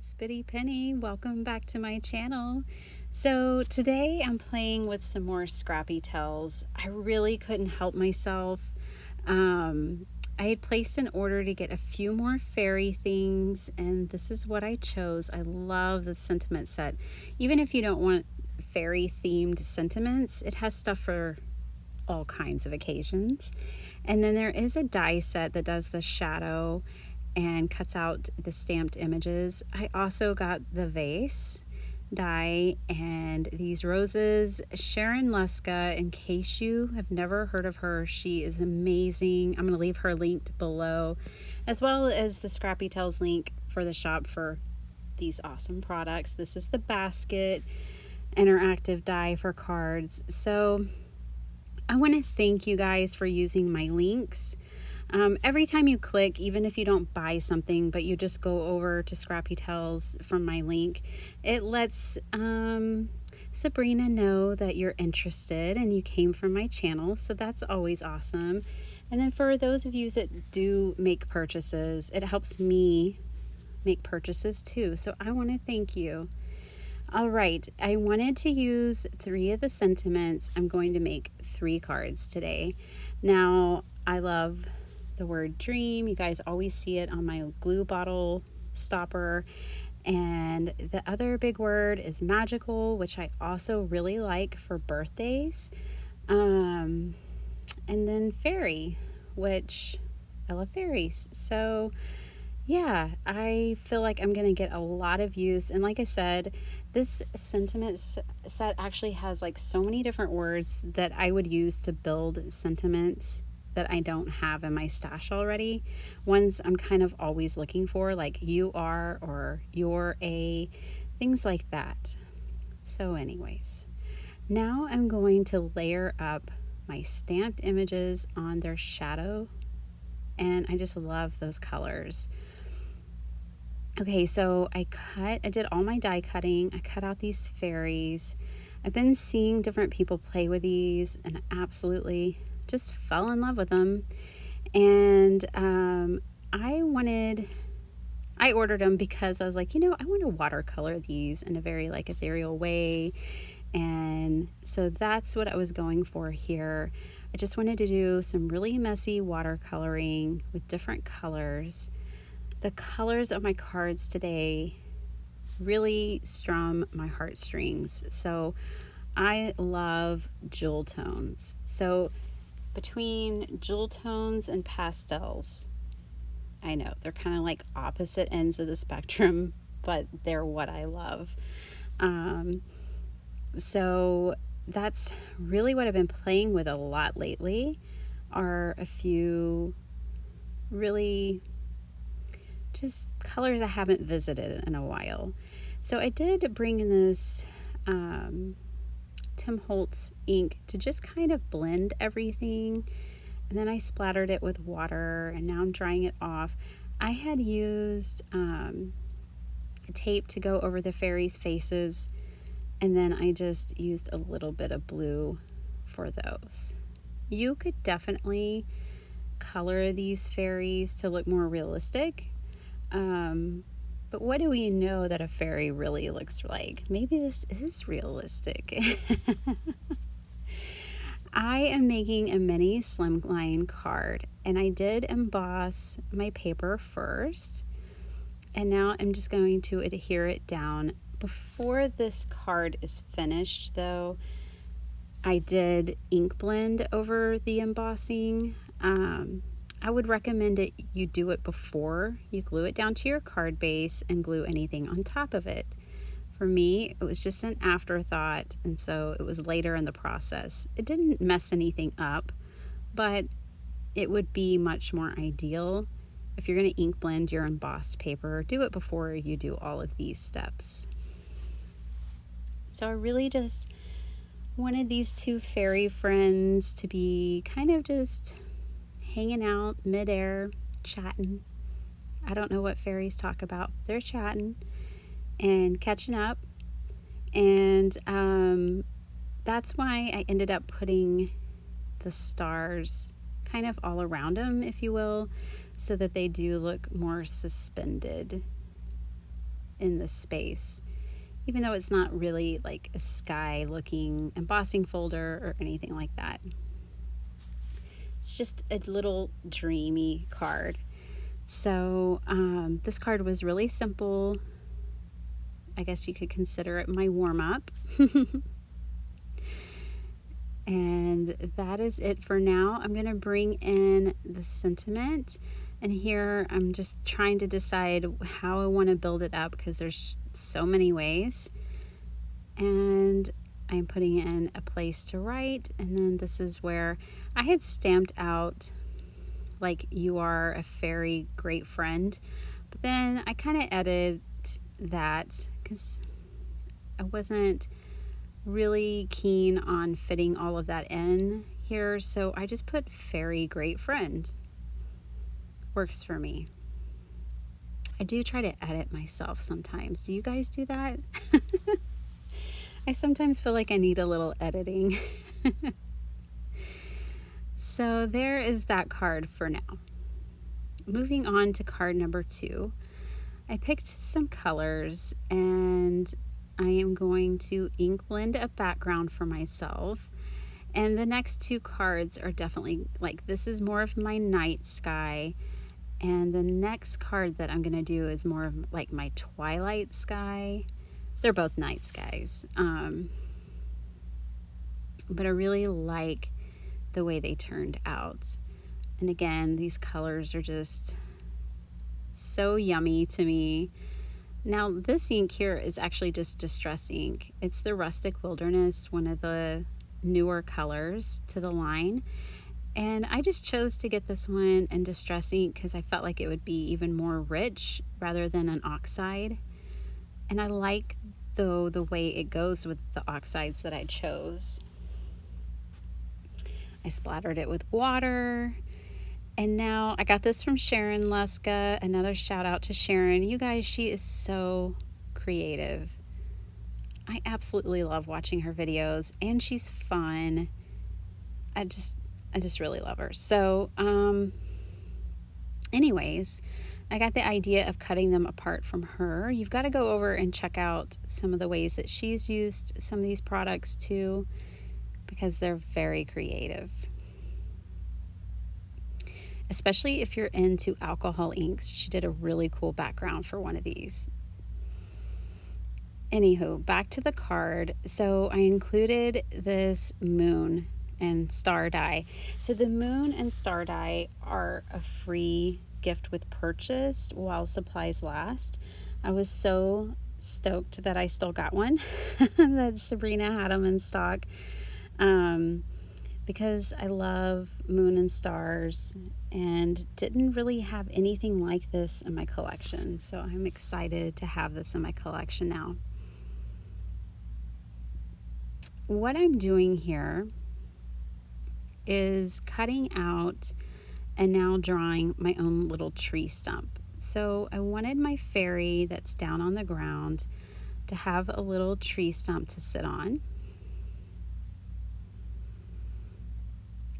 it's Biddy Penny. Welcome back to my channel. So today I'm playing with some more Scrappy Tails. I really couldn't help myself. I had placed an order to get a few more fairy things, and this is what I chose. I love the sentiment set. Even if you don't want fairy themed sentiments, it has stuff for all kinds of occasions. And then there is a die set that does the shadow and cuts out the stamped images. I also got the vase die and these roses. Sharon Luska, in case you have never heard of her, she is amazing. I'm going to leave her linked below, as well as the Scrappy Tails link for the shop for these awesome products. This is the basket interactive die for cards. So I want to thank you guys for using my links. Every time you click, even if you don't buy something, but you just go over to Scrappy Tails from my link, it lets Sabrina know that you're interested and you came from my channel. So that's always awesome. And then for those of you that do make purchases, it helps me make purchases too. So I want to thank you. All right, I wanted to use 3 of the sentiments. I'm going to make 3 cards today. Now, I love the word dream. You guys always see it on my glue bottle stopper. And the other big word is magical, which I also really like for birthdays. And then fairy, which I love fairies. So yeah, I feel like I'm going to get a lot of use. And like I said, this sentiment set actually has like so many different words that I would use to build sentiments that I don't have in my stash already. Ones I'm kind of always looking for, like you are or you're a, things like that. So anyways, now I'm going to layer up my stamped images on their shadow. And I just love those colors. Okay, so I did all my die cutting. I cut out these fairies. I've been seeing different people play with these and I absolutely just fell in love with them. And I ordered them because I was like, I want to watercolor these in a very like ethereal way. And so that's what I was going for here. I just wanted to do some really messy watercoloring with different colors. The colors of my cards today really strum my heartstrings. So I love jewel tones. So between jewel tones and pastels, I know they're kind of like opposite ends of the spectrum, but they're what I love. So that's really what I've been playing with a lot lately, are a few really just colors I haven't visited in a while. So I did bring in this Tim Holtz ink to just kind of blend everything, and then I splattered it with water and now I'm drying it off. I had used tape to go over the fairies' faces, and then I just used a little bit of blue for those. You could definitely color these fairies to look more realistic. But what do we know that a fairy really looks like? Maybe this is realistic. I am making a mini slimline card, and I did emboss my paper first, and now I'm just going to adhere it down. Before this card is finished though, I did ink blend over the embossing. I would recommend you do it before you glue it down to your card base and glue anything on top of it. For me, it was just an afterthought, and so it was later in the process. It didn't mess anything up, but it would be much more ideal if you're going to ink blend your embossed paper. Do it before you do all of these steps. So I really just wanted these 2 fairy friends to be kind of just hanging out midair, chatting. I don't know what fairies talk about. They're chatting and catching up. And that's why I ended up putting the stars kind of all around them, if you will, so that they do look more suspended. in the space, even though it's not really like a sky looking embossing folder or anything like that. It's just a little dreamy card. So this card was really simple. I guess you could consider it my warm-up. And that is it for now. I'm going to bring in the sentiment. And here I'm just trying to decide how I want to build it up because there's so many ways. And I'm putting in a place to write. And then this is where I had stamped out like, "You are a very great friend." But then I kind of edited that because I wasn't really keen on fitting all of that in here. So I just put "very great friend." Works for me. I do try to edit myself sometimes. Do you guys do that? I sometimes feel like I need a little editing. So there is that card for now. Moving on to card number 2. I picked some colors and I am going to ink blend a background for myself. And the next 2 cards are definitely like, this is more of my night sky. And the next card that I'm going to do is more of like my twilight sky. They're both night skies. But I really like the way they turned out. And again, these colors are just so yummy to me. Now, this ink here is actually just Distress ink. It's the Rustic Wilderness, one of the newer colors to the line. And I just chose to get this one in Distress ink because I felt like it would be even more rich rather than an oxide. And I like, though, the way it goes with the oxides that I chose. I splattered it with water. And now I got this from Sharon Luska. Another shout out to Sharon. You guys, she is so creative. I absolutely love watching her videos and she's fun. I just really love her. So, anyways, I got the idea of cutting them apart from her. You've got to go over and check out some of the ways that she's used some of these products too, because they're very creative. Especially if you're into alcohol inks. She did a really cool background for one of these. Anywho, back to the card. So I included this moon and star die. So the moon and star die are a free gift with purchase while supplies last. I was so stoked that I still got one, that Sabrina had them in stock, because I love moon and stars and didn't really have anything like this in my collection. So I'm excited to have this in my collection now. What I'm doing here is cutting out and now drawing my own little tree stump. So I wanted my fairy that's down on the ground to have a little tree stump to sit on.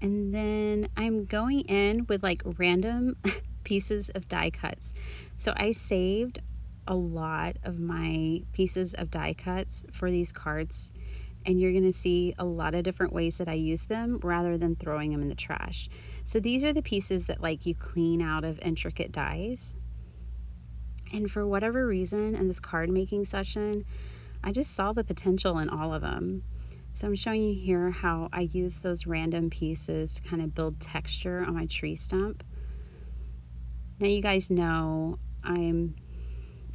And then I'm going in with like random pieces of die cuts. So I saved a lot of my pieces of die cuts for these cards. And you're going to see a lot of different ways that I use them rather than throwing them in the trash. So these are the pieces that like you clean out of intricate dies. And for whatever reason in this card making session, I just saw the potential in all of them. So I'm showing you here how I use those random pieces to kind of build texture on my tree stump. Now you guys know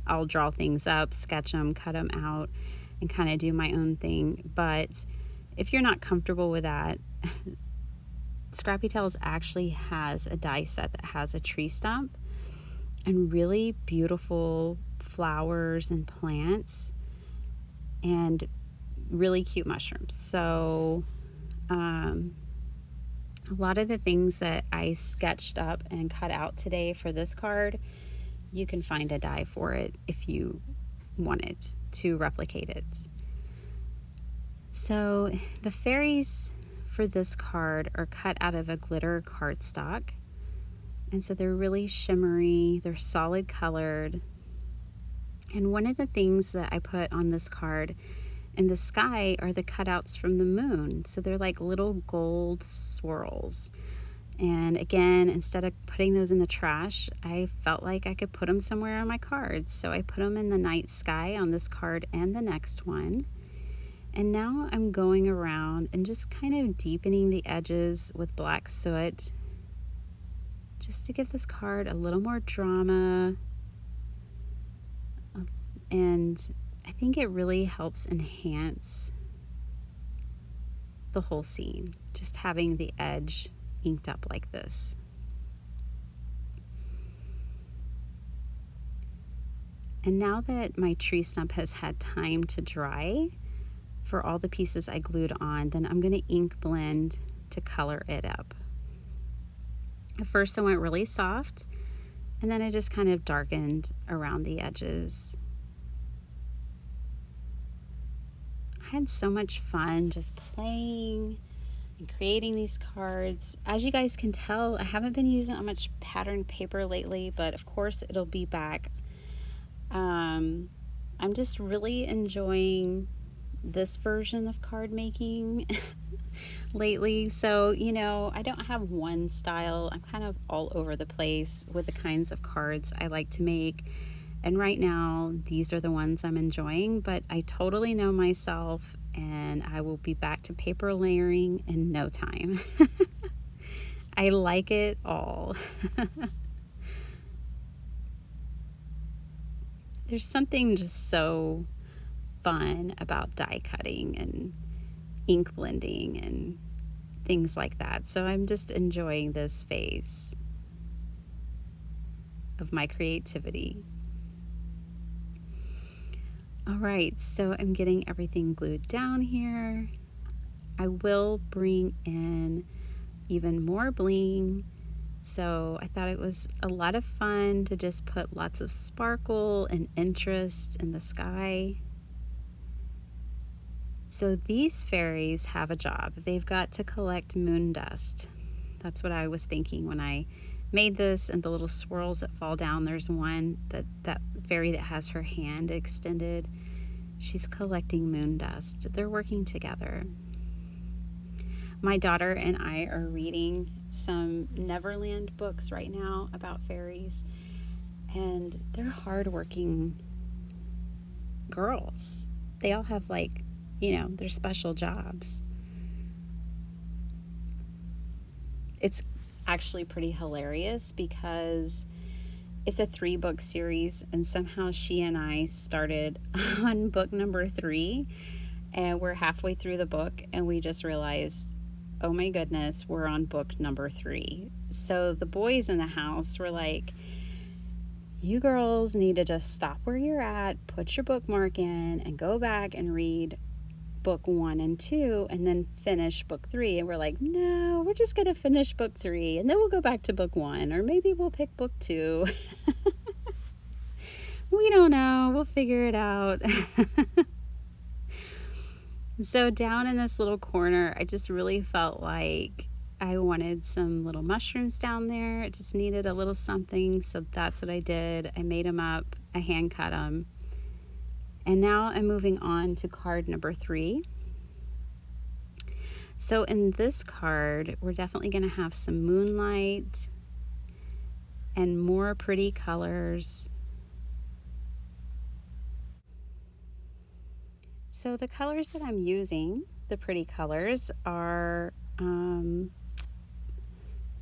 I'll draw things up, sketch them, cut them out, and kind of do my own thing. But if you're not comfortable with that, Scrappy Tails actually has a die set that has a tree stump and really beautiful flowers and plants and really cute mushrooms. So a lot of the things that I sketched up and cut out today for this card, you can find a die for it if you wanted to replicate it. So the fairies for this card are cut out of a glitter cardstock, and so they're really shimmery, they're solid colored, And one of the things that I put on this card in the sky are the cutouts from the moon. So they're like little gold swirls. And again, instead of putting those in the trash, I felt like I could put them somewhere on my cards. So I put them in the night sky on this card and the next one. And now I'm going around and just kind of deepening the edges with black soot, just to give this card a little more drama. And I think it really helps enhance the whole scene, just having the edge inked up like this. And now that my tree stump has had time to dry for all the pieces I glued on, then I'm going to ink blend to color it up. At first I went really soft, and then I just kind of darkened around the edges. I had so much fun just playing and creating these cards. As you guys can tell, I haven't been using that much patterned paper lately, but of course it'll be back. I'm just really enjoying this version of card making lately. So, you know, I don't have one style. I'm kind of all over the place with the kinds of cards I like to make. And right now, these are the ones I'm enjoying, but I totally know myself, and I will be back to paper layering in no time. I like it all. There's something just so fun about die cutting and ink blending and things like that. So I'm just enjoying this phase of my creativity. All right, so I'm getting everything glued down here. I will bring in even more bling. So I thought it was a lot of fun to just put lots of sparkle and interest in the sky. So these fairies have a job. They've got to collect moon dust. That's what I was thinking when I made this, and the little swirls that fall down. There's one that fairy that has her hand extended. She's collecting moon dust. They're working together. My daughter and I are reading some Neverland books right now about fairies, and they're hardworking girls. They all have, like, you know, their special jobs. It's actually pretty hilarious because it's a 3-book series, and somehow she and I started on book number 3, and we're halfway through the book, and we just realized, oh my goodness, we're on book number 3. So the boys in the house were like, you girls need to just stop where you're at, put your bookmark in, and go back and read book 1 and 2, and then finish book 3. And we're like, no, we're just gonna finish book 3, and then we'll go back to book 1, or maybe we'll pick book 2. We don't know, we'll figure it out. So down in this little corner, I just really felt like I wanted some little mushrooms down there. It just needed a little something, so that's what I did. I made them up, I hand cut them. And now I'm moving on to card number 3. So in this card, we're definitely going to have some moonlight and more pretty colors. So the colors that I'm using, the pretty colors, are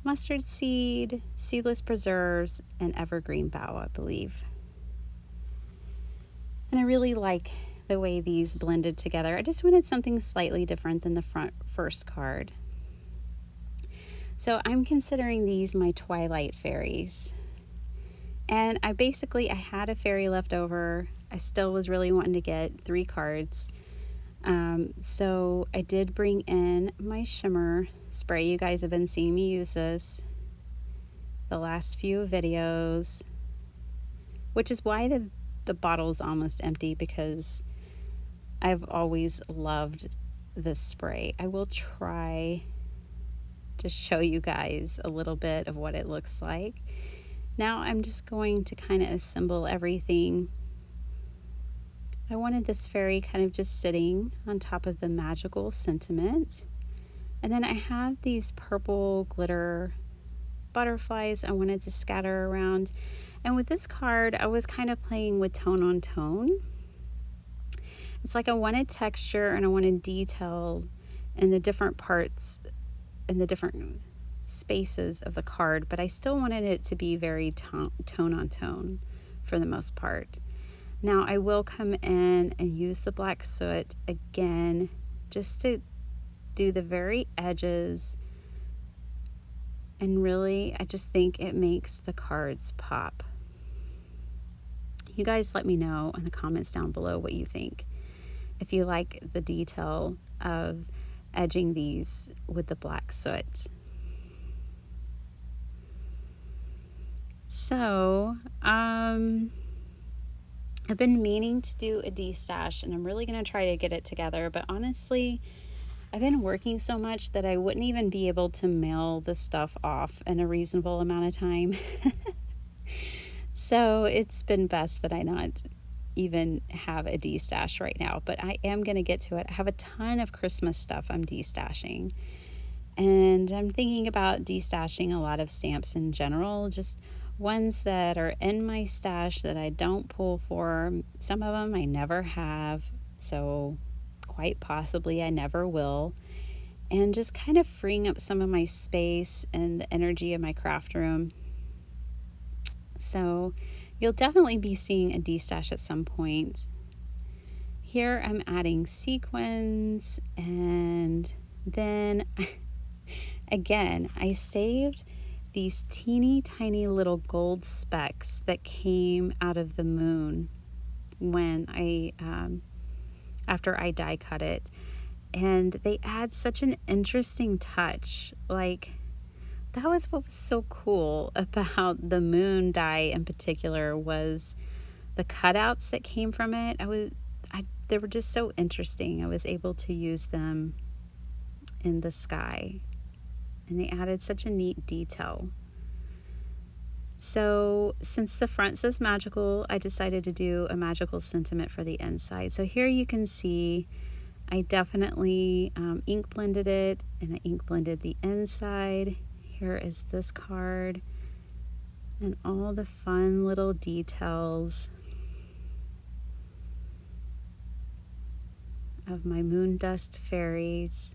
mustard seed, seedless preserves, and evergreen bough, I believe. And I really like the way these blended together. I just wanted something slightly different than the first card. So I'm considering these my Twilight fairies. And I had a fairy left over. I still was really wanting to get 3 cards. So I did bring in my shimmer spray. You guys have been seeing me use this the last few videos, which is why the bottle is almost empty, because I've always loved this spray. I will try to show you guys a little bit of what it looks like. Now I'm just going to kind of assemble everything I wanted this fairy kind of just sitting on top of the magical sentiment. And then I have these purple glitter butterflies I wanted to scatter around. And with this card, I was kind of playing with tone on tone. It's like I wanted texture and I wanted detail in the different parts, in the different spaces of the card, but I still wanted it to be very tone on tone for the most part. Now I will come in and use the black soot again just to do the very edges, and really I just think it makes the cards pop. You guys let me know in the comments down below what you think, if you like the detail of edging these with the black soot. So I've been meaning to do a destash, and I'm really going to try to get it together, but honestly I've been working so much that I wouldn't even be able to mail the stuff off in a reasonable amount of time. So it's been best that I not even have a destash right now, but I am going to get to it. I have a ton of Christmas stuff I'm destashing, and I'm thinking about destashing a lot of stamps in general, just ones that are in my stash that I don't pull for. Some of them I never have, so quite possibly I never will, and just kind of freeing up some of my space and the energy of my craft room. So you'll definitely be seeing a destash at some point. Here I'm adding sequins, and then again I saved these teeny tiny little gold specks that came out of the moon when I after I die cut it, and they add such an interesting touch. Like, that was what was so cool about the moon die in particular, was the cutouts that came from it. They were just so interesting. I was able to use them in the sky, and they added such a neat detail. So since the front says magical, I decided to do a magical sentiment for the inside. So here you can see I definitely ink blended it, and I ink blended the inside. Here is this card and all the fun little details of my moon dust fairies.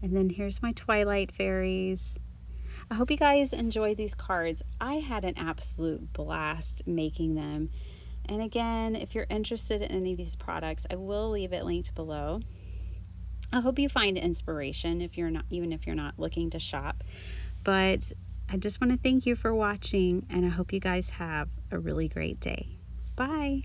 And then here's my twilight fairies. I hope you guys enjoyed these cards. I had an absolute blast making them. And again, if you're interested in any of these products, I will leave it linked below. I hope you find inspiration even if you're not looking to shop. But I just want to thank you for watching, and I hope you guys have a really great day. Bye.